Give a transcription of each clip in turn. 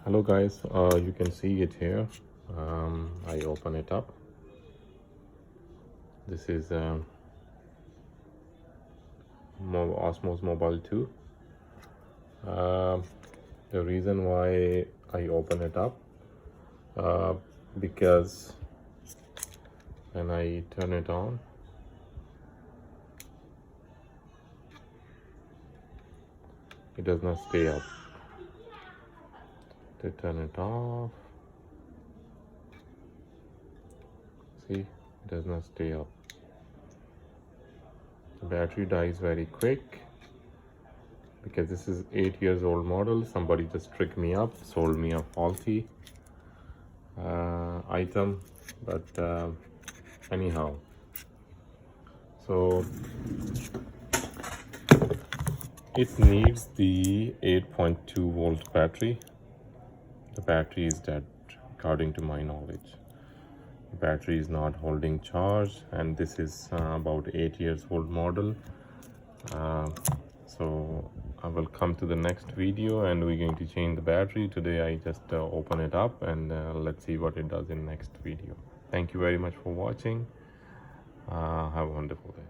Hello guys, you can see it here. I open it up. This is Osmos Mobile 2. The reason why I open it up uh, because when I turn it on, it does not stay up. To turn it off, see, it does not stay up. The battery dies very quick because this is 8 years old model. Somebody just tricked me up, sold me a faulty item, but anyhow, so it needs the 8.2 volt battery. The battery is dead according to my knowledge. The battery is not holding charge, and this is about 8 years old model. So I will come to the next video and we're going to change the battery. Today I just open it up and let's see what it does in next video. Thank you very much for watching. Have a wonderful day.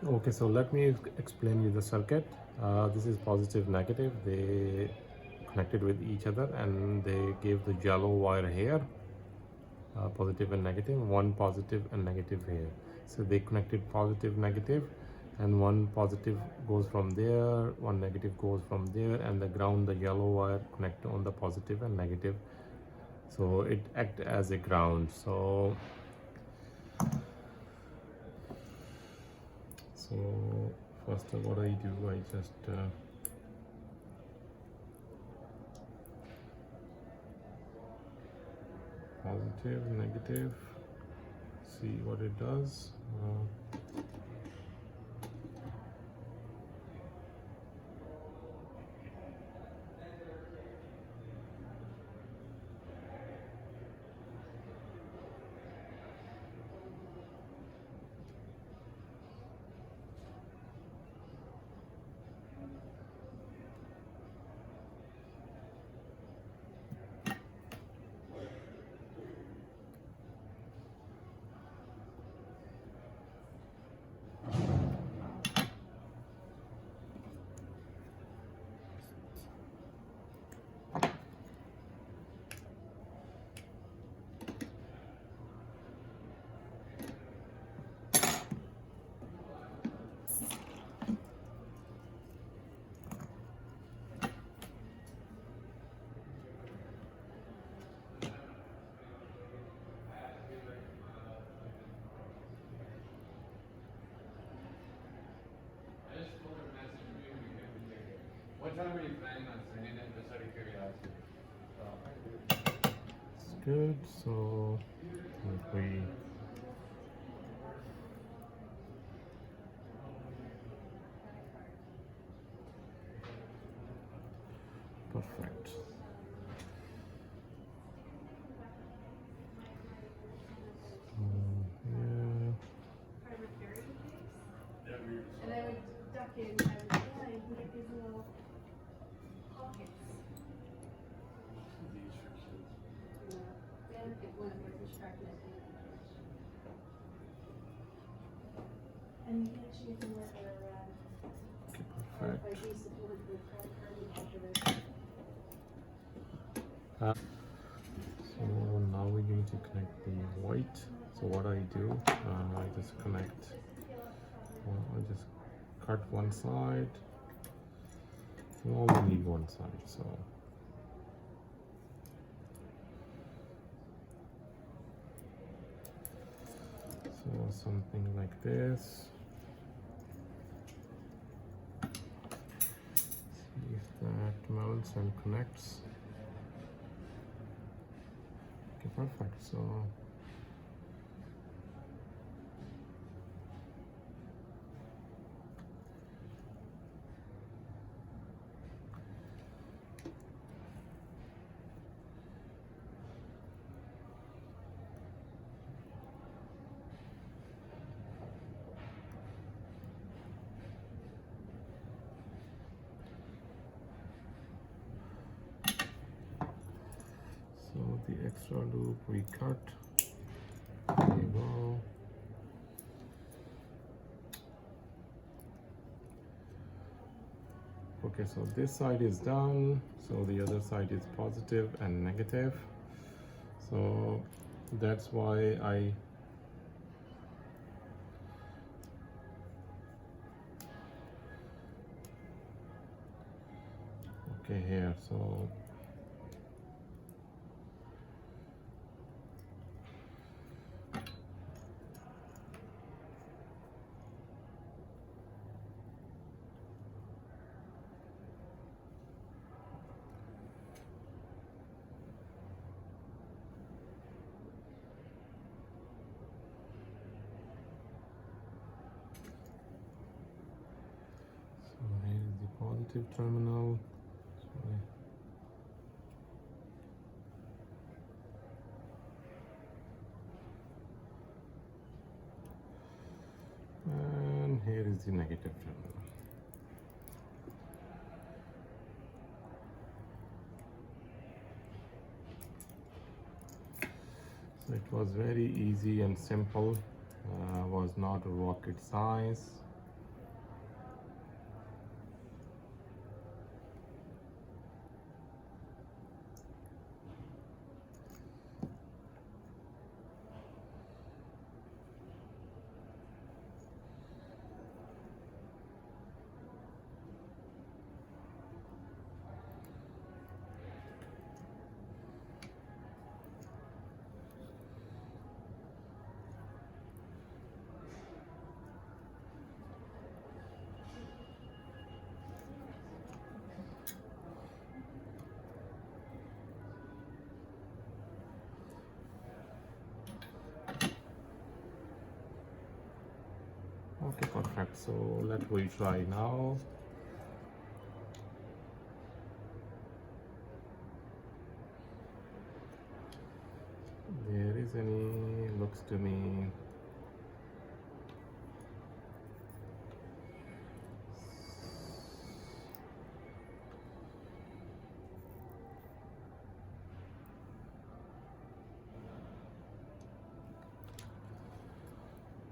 Okay, so let me explain you the circuit. This is positive negative. They connected with each other and they gave the yellow wire here, positive and negative, one positive and negative here. So they connected positive negative, and one positive goes from there, one negative goes from there, and the ground, the yellow wire connect on the positive and negative, so it act as a ground. So first what I do, I just positive negative, see what it does. What time are you planning on sending it, just out of curiosity? It's good. So if we perfect. Yeah. And I would duck in, I would, yeah, you can get these little pockets. Yeah, they don't get one with distracted. And you can wear their, Perfect. by these supported with credit card and calculator. So now we're going to connect the white. So what I do, I just connect, I just cut one side. We only need one side, so something like this. See if that mounts and connects. Okay, perfect. So the extra loop we cut. There you go. Okay, so this side is done, so the other side is positive and negative. So that's why okay here, so here is the positive terminal. And here is the negative terminal. So it was very easy and simple, was not rocket science. Okay, perfect. So let me try now. There is any, looks to me.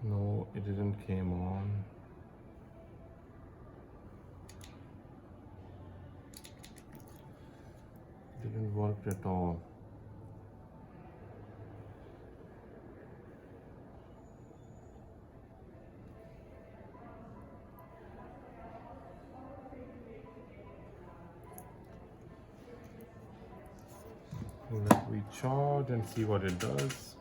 No, it didn't came on. Didn't work at all. Let me charge and see what it does.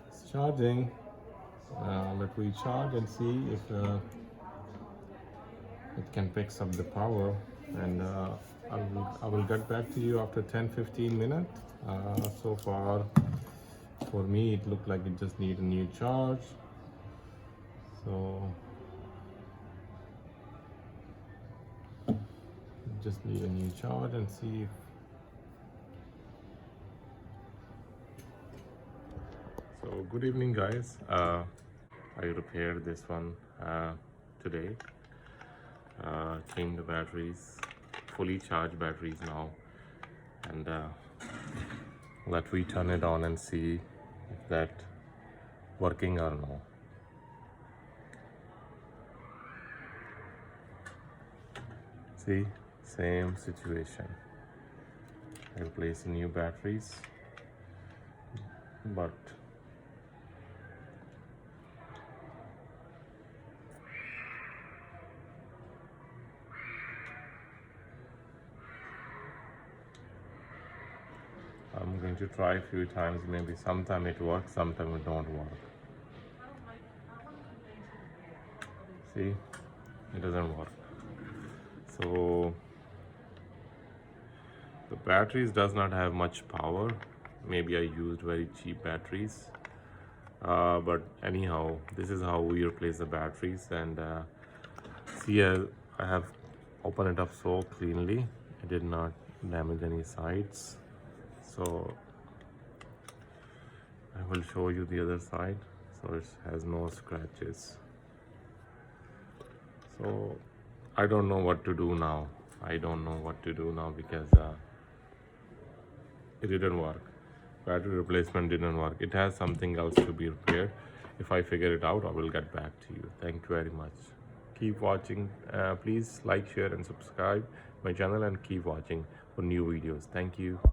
It's charging. Let me charge and see if it can pick up the power, and I will get back to you after 10-15 minutes. So far for me it looked like it just need a new charge, so just need a new charge and see if so. Good evening guys, I repaired this one today. Changed the batteries, fully charged batteries now, and let me turn it on and see if that working or no. See, same situation. I replace new batteries, but I'm going to try a few times. Maybe sometime it works, sometime it don't work. See, it doesn't work. So the batteries does not have much power. Maybe I used very cheap batteries, but anyhow, this is how we replace the batteries. And see, I have opened it up so cleanly. I did not damage any sides. So I will show you the other side, so it has no scratches. So I don't know what to do now. Because it didn't work. Battery replacement didn't work. It has something else to be repaired. If I figure it out, I will get back to you. Thank you very much. Keep watching. Please like, share and subscribe my channel, and keep watching for new videos. Thank you.